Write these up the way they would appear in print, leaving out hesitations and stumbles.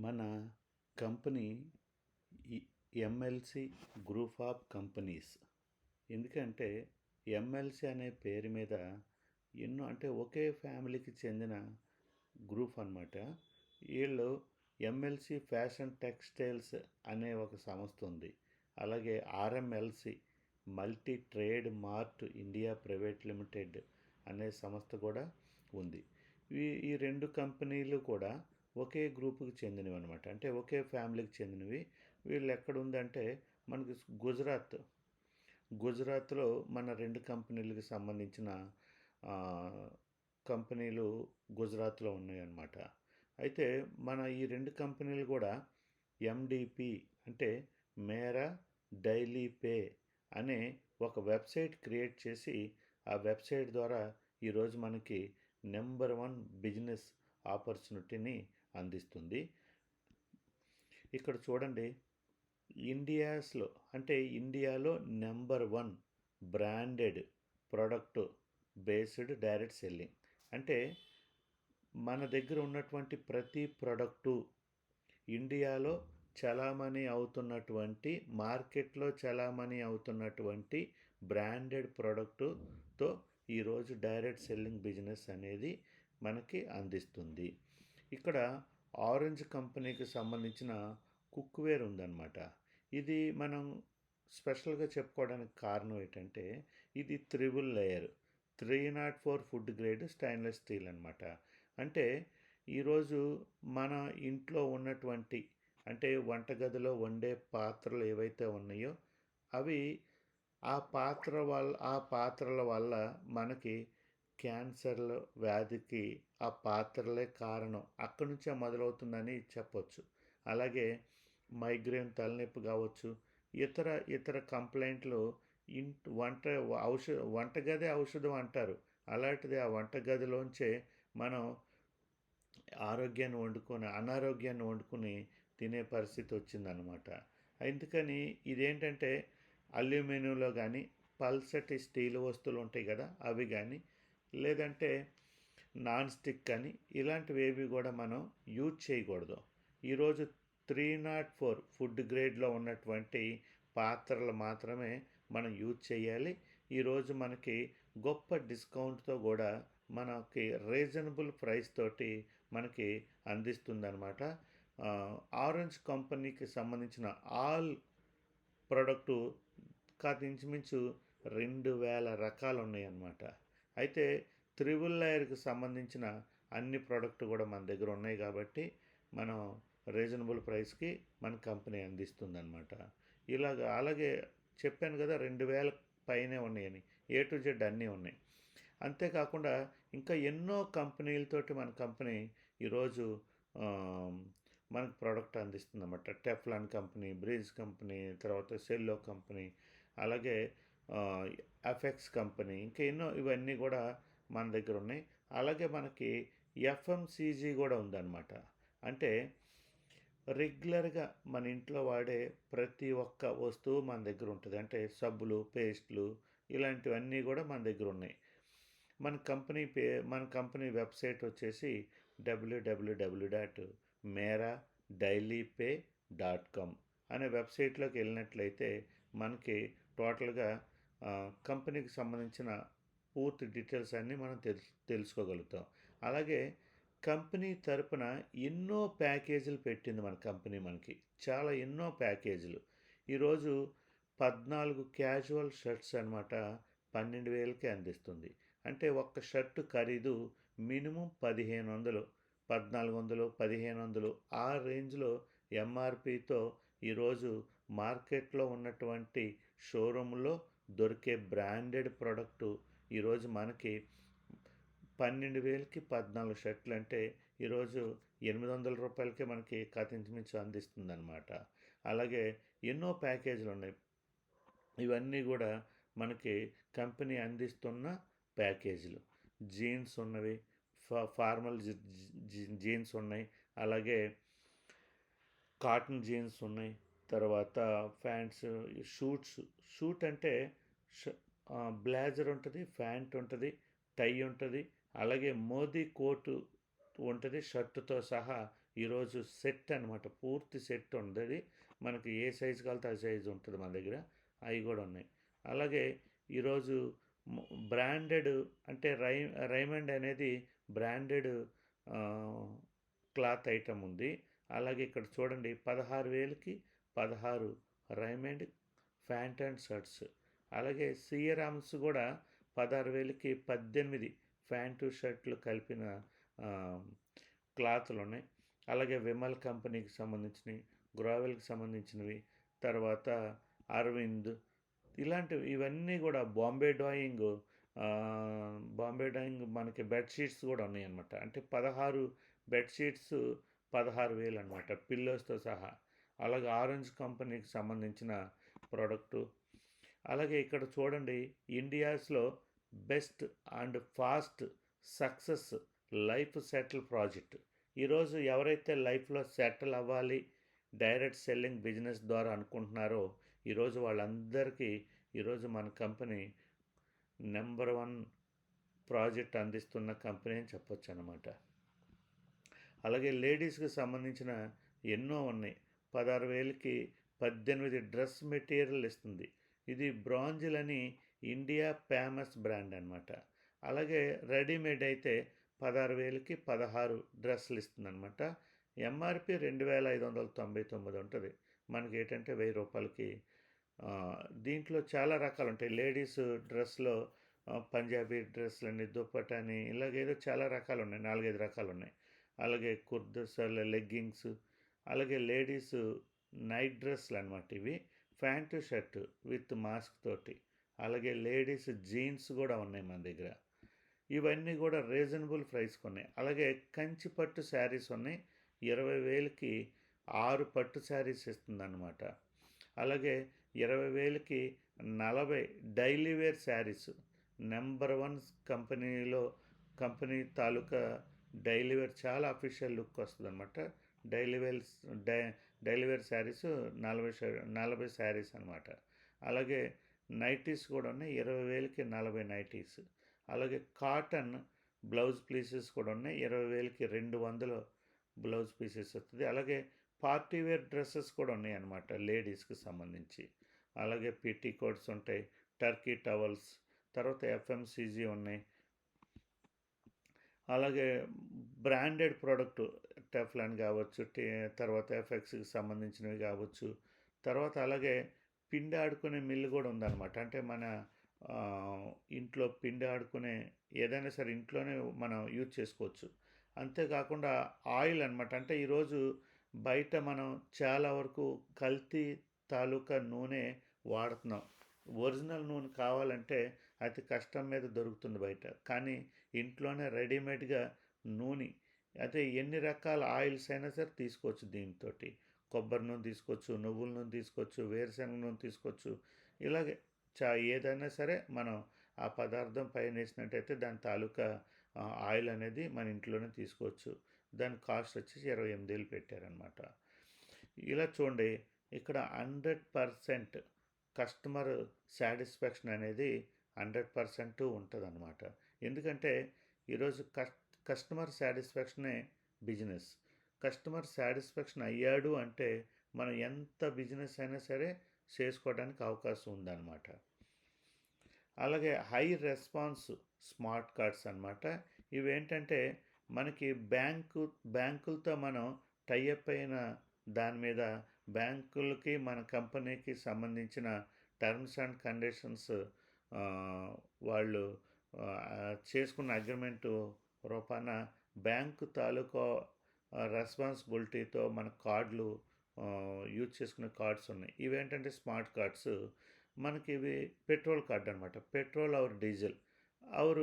మన కంపెనీ ఈ MLC group of companies. ఎందుకంటే ఎంఎల్సి అనే పేరు మీద ఎన్నో అంటే ఒకే ఫ్యామిలీకి చెందిన గ్రూప్ అన్నమాట. వీళ్ళు ఎంఎల్సి ఫ్యాషన్ టెక్స్టైల్స్ అనే ఒక సంస్థ ఉంది. అలాగే RMLC multi trade mart India private limited అనే సంస్థ కూడా ఉంది. ఈ రెండు కంపెనీలు కూడా ఒకే గ్రూపుకి చెందినవి అనమాట. అంటే ఒకే ఫ్యామిలీకి చెందినవి. వీళ్ళు ఎక్కడుందంటే మనకి గుజరాత్లో మన రెండు కంపెనీలకు సంబంధించిన కంపెనీలు గుజరాత్లో ఉన్నాయన్నమాట. అయితే మన ఈ రెండు కంపెనీలు కూడా ఎండిపి అంటే మేరా డైలీ పే అనే ఒక వెబ్సైట్ క్రియేట్ చేసి ఆ వెబ్సైట్ ద్వారా ఈరోజు మనకి నెంబర్ 1 బిజినెస్ ఆపర్చునిటీని అందిస్తుంది. ఇక్కడ చూడండి, ఇండియాలో number 1 branded product based direct selling. అంటే మన దగ్గర ఉన్నటువంటి ప్రతి ప్రోడక్టు ఇండియాలో చలామణి అవుతున్నటువంటి మార్కెట్లో చలామణి అవుతున్నటువంటి బ్రాండెడ్ ప్రోడక్టుతో ఈరోజు డైరెక్ట్ సెల్లింగ్ బిజినెస్ అనేది మనకి అందిస్తుంది. ఇక్కడ ఆరెంజ్ కంపెనీకి సంబంధించిన కుక్వేర్ ఉందన్నమాట. ఇది మనం స్పెషల్గా చెప్పుకోవడానికి కారణం ఏంటంటే ఇది 3 layer 304 food grade stainless steel అనమాట. అంటే ఈరోజు మన ఇంట్లో ఉన్నటువంటి అంటే వంటగదిలో వండే పాత్రలు ఏవైతే ఉన్నాయో అవి ఆ పాత్రల వల్ల మనకి క్యాన్సర్ల వ్యాధికి ఆ పాత్రలే కారణం, అక్కడి నుంచే మొదలవుతుందని చెప్పొచ్చు. అలాగే మైగ్రేన్, తలనొప్పి కావచ్చు, ఇతర కంప్లైంట్లు వంటగది ఔషధం అంటారు. అలాంటిది ఆ వంటగదిలోంచే మనం అనారోగ్యాన్ని వండుకొని తినే పరిస్థితి వచ్చిందనమాట. అందుకని ఇదేంటంటే అల్యూమినియంలో కానీ పల్సటి స్టీల్ వస్తువులు ఉంటాయి కదా, అవి కానీ లేదంటే నాన్ స్టిక్ కానీ ఇలాంటివి ఏవి కూడా మనం యూజ్ చేయకూడదు. ఈరోజు 304 ఫుడ్ గ్రేడ్లో ఉన్నటువంటి పాత్రలు మాత్రమే మనం యూజ్ చేయాలి. ఈరోజు మనకి గొప్ప డిస్కౌంట్తో కూడా మనకి రీజనబుల్ ప్రైస్ తోటి మనకి అందిస్తుందన్నమాట. ఆరెంజ్ కంపెనీకి సంబంధించిన ఆల్ ప్రోడక్టు ఇంచుమించు 2000 రకాలు ఉన్నాయన్నమాట. అయితే 3 లేయర్కి సంబంధించిన అన్ని ప్రోడక్ట్ కూడా మన దగ్గర ఉన్నాయి కాబట్టి మనం రీజనబుల్ ప్రైస్కి మన కంపెనీ అందిస్తుందన్నమాట. అలాగే చెప్పాను కదా 2000 పైనే ఉన్నాయని, A to Z అన్నీ ఉన్నాయి. అంతేకాకుండా ఇంకా ఎన్నో కంపెనీలతోటి మన కంపెనీ ఈరోజు మనకు ప్రోడక్ట్ అందిస్తుంది అన్నమాట. టెఫ్లాన్ కంపెనీ, బ్రీజ్ కంపెనీ, తర్వాత సెల్లో కంపెనీ, అలాగే ఎఫెక్స్ కంపెనీ, ఇంకా ఎన్నో ఇవన్నీ కూడా మన దగ్గర ఉన్నాయి. అలాగే మనకి ఎఫ్ఎంసీజీ కూడా ఉందన్నమాట. అంటే రెగ్యులర్గా మన ఇంట్లో వాడే ప్రతి ఒక్క వస్తువు మన దగ్గర ఉంటుంది. అంటే సబ్బులు, పేస్ట్లు ఇలాంటివన్నీ కూడా మన దగ్గర ఉన్నాయి. మన కంపెనీ వెబ్సైట్ వచ్చేసి www.meradailypay.com అనే వెబ్సైట్లోకి వెళ్ళినట్లయితే మనకి టోటల్గా కంపెనీకి సంబంధించిన పూర్తి డీటెయిల్స్ అన్నీ మనం తెలుసుకోగలుగుతాం. అలాగే కంపెనీ తరపున ఎన్నో ప్యాకేజీలు పెట్టింది మన కంపెనీ. మనకి చాలా ఎన్నో ప్యాకేజీలు. ఈరోజు 14 క్యాజువల్ షర్ట్స్ అనమాట 12,000కి అందిస్తుంది. అంటే ఒక్క షర్టు ఖరీదు మినిమం 1500, 1400, 1500 ఆ రేంజ్లో ఎంఆర్పితో ఈరోజు మార్కెట్లో ఉన్నటువంటి షోరూంలో దొరికే బ్రాండెడ్ ప్రోడక్టు ఈరోజు మనకి 12,000కి 14 షర్ట్లు అంటే ఈరోజు 800 రూపాయలకే మనకి ఇంచుమించు అందిస్తుంది అనమాట. అలాగే ఎన్నో ప్యాకేజీలు ఉన్నాయి. ఇవన్నీ కూడా మనకి కంపెనీ అందిస్తున్న ప్యాకేజీలు. జీన్స్ ఉన్నవి, ఫార్మల్ జీన్స్ ఉన్నాయి, అలాగే కాటన్ జీన్స్ ఉన్నాయి, తర్వాత ప్యాంట్స్, షూట్ అంటే బ్లేజర్ ఉంటుంది, ప్యాంట్ ఉంటుంది, టై ఉంటుంది, అలాగే మోదీ కోటు ఉంటుంది షర్టుతో సహా. ఈరోజు సెట్ అనమాట, పూర్తి సెట్ ఉంది. మనకి ఏ సైజు కావాలితే ఆ సైజు ఉంటుంది మన దగ్గర, అవి కూడా ఉన్నాయి. అలాగే ఈరోజు బ్రాండెడ్ అంటే రైమండ్ అనేది బ్రాండెడ్ క్లాత్ ఐటమ్ ఉంది. అలాగే ఇక్కడ చూడండి 16,000కి 16 రైమండ్ ప్యాంట్ అండ్ షర్ట్స్. అలాగే సియరామ్స్ కూడా 16,000కి 18 ప్యాంటు షర్ట్లు కలిపిన క్లాతులు ఉన్నాయి. అలాగే విమల్ కంపెనీకి సంబంధించినవి, గ్రోవెల్కి సంబంధించినవి, తర్వాత అరవింద్, ఇలాంటివి ఇవన్నీ కూడా బాంబే డాయింగ్ మనకి బెడ్షీట్స్ కూడా ఉన్నాయి అన్నమాట. అంటే 16 బెడ్షీట్స్ 16,000 అనమాట, పిల్లోస్తో సహా. అలాగే ఆరెంజ్ కంపెనీకి సంబంధించిన ప్రోడక్టు. అలాగే ఇక్కడ చూడండి ఇండియాస్లో best and fast success life settle project. ఈరోజు ఎవరైతే లైఫ్లో సెటిల్ అవ్వాలి, డైరెక్ట్ సెల్లింగ్ బిజినెస్ ద్వారా అనుకుంటున్నారో ఈరోజు వాళ్ళందరికీ ఈరోజు మన కంపెనీ నెంబర్ 1 ప్రాజెక్ట్ అందిస్తున్న కంపెనీ అని చెప్పొచ్చు అన్నమాట. అలాగే లేడీస్కి సంబంధించిన ఎన్నో ఉన్నాయి. 16,000కి 18 డ్రెస్ మెటీరియల్ ఇస్తుంది. ఇది బ్రాంజిల్ అని ఇండియా ఫేమస్ బ్రాండ్ అనమాట. అలాగే రెడీమేడ్ అయితే 16,000కి 16 డ్రెస్సులు ఇస్తుంది అనమాట. ఎంఆర్పి 2,599 ఉంటుంది. మనకి ఏంటంటే 1,000 రూపాయలకి. దీంట్లో చాలా రకాలు ఉంటాయి. లేడీస్ డ్రెస్లో పంజాబీ డ్రెస్సులని, దుప్పటాని, ఇలాగేదో చాలా రకాలు ఉన్నాయి, 4-5 రకాలు ఉన్నాయి. అలాగే కుర్దస్, లెగ్గింగ్స్, అలాగే లేడీస్ నైట్ డ్రెస్సులు అనమాట ఇవి, ప్యాంటు షర్టు విత్ మాస్క్ తోటి. అలాగే లేడీస్ జీన్స్ కూడా ఉన్నాయి మన దగ్గర. ఇవన్నీ కూడా రీజనబుల్ ప్రైస్కి ఉన్నాయి. అలాగే కంచి పట్టు శారీస్ ఉన్నాయి. 20,000కి 6 పట్టు శారీస్ ఇస్తుంది అనమాట. అలాగే 20,000కి 40 daily wear saris. Number 1 company తాలూకా డైలీ వేర్ చాలా అఫీషియల్ లుక్ వస్తుంది అనమాట. డైలీ వేర్ శారీస్ 40 శారీస్ అనమాట. అలాగే నైటీస్ కూడా ఉన్నాయి. 20,000కి 40 నైటీస్. అలాగే కాటన్ బ్లౌజ్ పీసెస్ కూడా ఉన్నాయి. 20,000కి 200 బ్లౌజ్ పీసెస్ వస్తుంది. అలాగే పార్టీ వేర్ డ్రెస్సెస్ కూడా ఉన్నాయి అన్నమాట లేడీస్కి సంబంధించి. అలాగే పిటీ కోట్స్ ఉంటాయి, టర్కీ టవల్స్, తర్వాత ఎఫ్ఎంసీజీ ఉన్నాయి. అలాగే బ్రాండెడ్ ప్రోడక్ట్ టెఫ్లాన్ కావచ్చు, తర్వాత ఎఫ్ఎక్స్కి సంబంధించినవి కావచ్చు. తర్వాత అలాగే పిండి ఆడుకునే మిల్లు కూడా ఉందన్నమాట. అంటే మన ఇంట్లో పిండి ఆడుకునే ఏదైనా సరే ఇంట్లోనే మనం యూజ్ చేసుకోవచ్చు. అంతేకాకుండా ఆయిల్ అనమాట. అంటే ఈరోజు బయట మనం చాలా వరకు కల్తీ తాలూకా నూనె వాడుతున్నాం. ఒరిజినల్ నూనె కావాలంటే అతి కష్టం మీద దొరుకుతుంది బయట. కానీ ఇంట్లోనే రెడీమేడ్గా నూనె, అయితే ఎన్ని రకాల ఆయిల్స్ అయినా సరే తీసుకోవచ్చు. దీంతో కొబ్బరి నూనె తీసుకోవచ్చు, నువ్వుల నూనె తీసుకోవచ్చు, వేరుశనగ నూనె తీసుకోవచ్చు. ఇలాగే ఏదైనా సరే మనం ఆ పదార్థం పైన వేసినట్టయితే దాని తాలూకా ఆయిల్ అనేది మన ఇంట్లోనే తీసుకోవచ్చు. దాని కాస్ట్ వచ్చేసి 28,000 పెట్టారనమాట. ఇలా చూడండి, ఇక్కడ 100% కస్టమర్ సాటిస్ఫాక్షన్ అనేది 100% ఉంటుంది అన్నమాట. ఎందుకంటే ఈరోజు కస్టమర్ సాటిస్ఫాక్షనే బిజినెస్. కస్టమర్ సాటిస్ఫాక్షన్ అయ్యాడు అంటే మనం ఎంత బిజినెస్ అయినా సరే చేసుకోవడానికి అవకాశం ఉందన్నమాట. అలాగే హై రెస్పాన్స్ స్మార్ట్ కార్డ్స్ అన్నమాట. ఇవేంటంటే మనకి బ్యాంకులతో మనం టైఅప్ అయిన దాని మీద బ్యాంకులకి మన కంపెనీకి సంబంధించిన టర్మ్స్ అండ్ కండిషన్స్ వాళ్ళు చేసుకున్న అగ్రిమెంటు రూపాన బ్యాంకు తాలూకా రెస్పాన్సిబిలిటీతో మన కార్డులు యూజ్ చేసుకునే కార్డ్స్ ఉన్నాయి. ఇవేంటంటే స్మార్ట్ కార్డ్స్. మనకి ఇవి పెట్రోల్ కార్డ్ అనమాట. Petrol or diesel or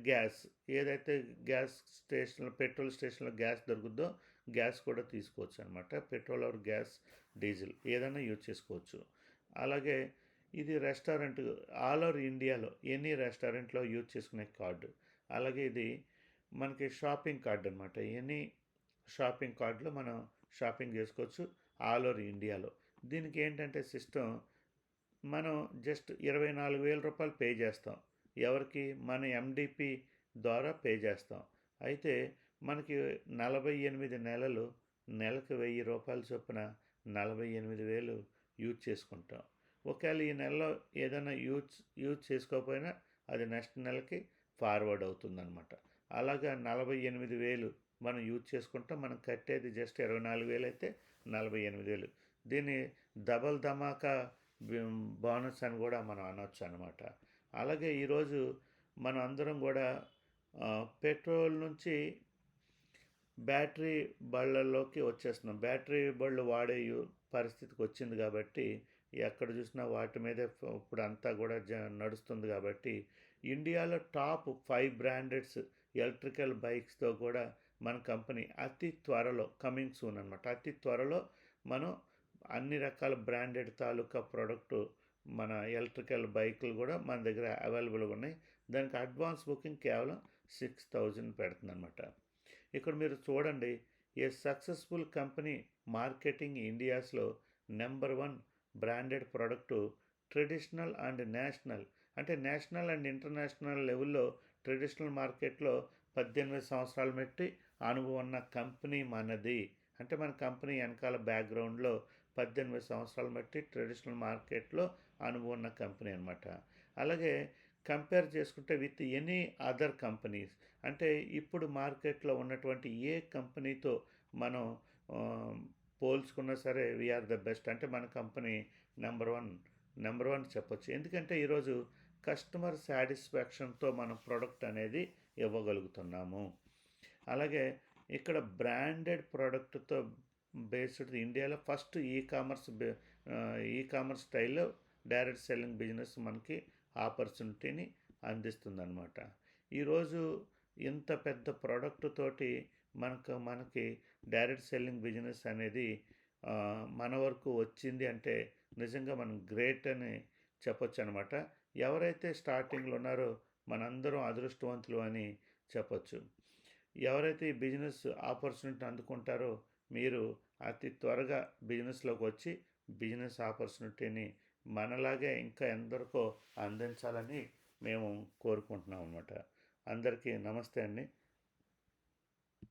gas, ఏదైతే గ్యాస్ స్టేషన్లో పెట్రోల్ స్టేషన్లో గ్యాస్ దొరుకుద్దో గ్యాస్ కూడా తీసుకోవచ్చు అనమాట. పెట్రోల్ ఆర్ గ్యాస్, డీజిల్ ఏదైనా యూజ్ చేసుకోవచ్చు. అలాగే ఇది రెస్టారెంట్ ఆల్ ఓవర్ ఇండియాలో ఎనీ రెస్టారెంట్లో యూజ్ చేసుకునే కార్డు. అలాగే ఇది మనకి షాపింగ్ కార్డు అనమాట. ఎనీ షాపింగ్ కార్డులో మనం షాపింగ్ చేసుకోవచ్చు ఆల్ ఓవర్ ఇండియాలో. దీనికి ఏంటంటే సిస్టమ్, మనం జస్ట్ 24,000 రూపాయలు పే చేస్తాం. ఎవరికి? మన ఎండిపి ద్వారా పే చేస్తాం. అయితే మనకి 48 నెలలు, నెలకు రూ. 1000 చొప్పున 48,000 యూజ్ చేసుకుంటాం. ఒకవేళ ఈ నెలలో ఏదైనా యూజ్ చేసుకోకపోయినా అది నెక్స్ట్ నెలకి ఫార్వర్డ్ అవుతుందన్నమాట. అలాగా 48,000 మనం యూజ్ చేసుకుంటాం. మనం కట్టేది జస్ట్ 24,000 అయితే 48,000. దీన్ని డబల్ ధమాకా బోనస్ అని కూడా మనం అనొచ్చు అనమాట. అలాగే ఈరోజు మనం అందరం కూడా పెట్రోల్ నుంచి బ్యాటరీ బళ్ళల్లోకి వచ్చేస్తున్నాం. బ్యాటరీ బళ్ళు వాడే పరిస్థితికి వచ్చింది కాబట్టి ఎక్కడ చూసినా వాటి మీదే ఇప్పుడు అంతా కూడా నడుస్తుంది కాబట్టి ఇండియాలో టాప్ 5 బ్రాండెడ్స్ ఎలక్ట్రికల్ బైక్స్తో కూడా మన కంపెనీ అతి త్వరలో కమింగ్ సూన్ అనమాట, అతి త్వరలో మనం అన్ని రకాల బ్రాండెడ్ తాలూకా ప్రోడక్ట్ మన ఎలక్ట్రికల్ బైకులు కూడా మన దగ్గర అవైలబుల్గా ఉన్నాయి. దానికి అడ్వాన్స్ బుకింగ్ కేవలం 6,000 పెడుతుంది అనమాట. ఇక్కడ మీరు చూడండి, ఏ సక్సెస్ఫుల్ కంపెనీ మార్కెటింగ్ ఇండియాస్లో number 1 branded product traditional and national, అంటే నేషనల్ అండ్ ఇంటర్నేషనల్ లెవెల్లో ట్రెడిషనల్ మార్కెట్లో 18 సంవత్సరాలు పెట్టి అనుభవం ఉన్న కంపెనీ మనది. అంటే మన కంపెనీ వెనకాల బ్యాక్గ్రౌండ్లో 18 సంవత్సరాలు బట్టి ట్రెడిషనల్ మార్కెట్లో అనుభవం ఉన్న కంపెనీ అనమాట. అలాగే కంపేర్ చేసుకుంటే విత్ ఎనీ అదర్ కంపెనీస్, అంటే ఇప్పుడు మార్కెట్లో ఉన్నటువంటి ఏ కంపెనీతో మనం పోల్చుకున్నా సరే వీఆర్ ద బెస్ట్, అంటే మన కంపెనీ నెంబర్ వన్ చెప్పొచ్చు. ఎందుకంటే ఈరోజు కస్టమర్ సాటిస్ఫాక్షన్తో మనం ప్రోడక్ట్ అనేది ఇవ్వగలుగుతున్నాము. అలాగే ఇక్కడ బ్రాండెడ్ ప్రోడక్ట్తో బేస్డ్ ఇండియాలో ఫస్ట్ ఈ కామర్స్ స్టైల్లో డైరెక్ట్ సెల్లింగ్ బిజినెస్ మనకి ఆపర్చునిటీని అందిస్తుందన్నమాట. ఈరోజు ఇంత పెద్ద ప్రోడక్ట్ తోటి మనకి డైరెక్ట్ సెల్లింగ్ బిజినెస్ అనేది మన వరకు వచ్చింది అంటే నిజంగా మనం గ్రేట్ అని చెప్పొచ్చు అనమాట. ఎవరైతే స్టార్టింగ్లో ఉన్నారో మనందరం అదృష్టవంతులు అని చెప్పొచ్చు. ఎవరైతే ఈ బిజినెస్ ఆపర్చునిటీ అందుకుంటారో మీరు అతి త్వరగా బిజినెస్లోకి వచ్చి బిజినెస్ ఆపర్చునిటీని మనలాగే ఇంకా ఎందరికో అందించాలని మేము కోరుకుంటున్నాం అన్నమాట. అందరికీ నమస్తే అండి.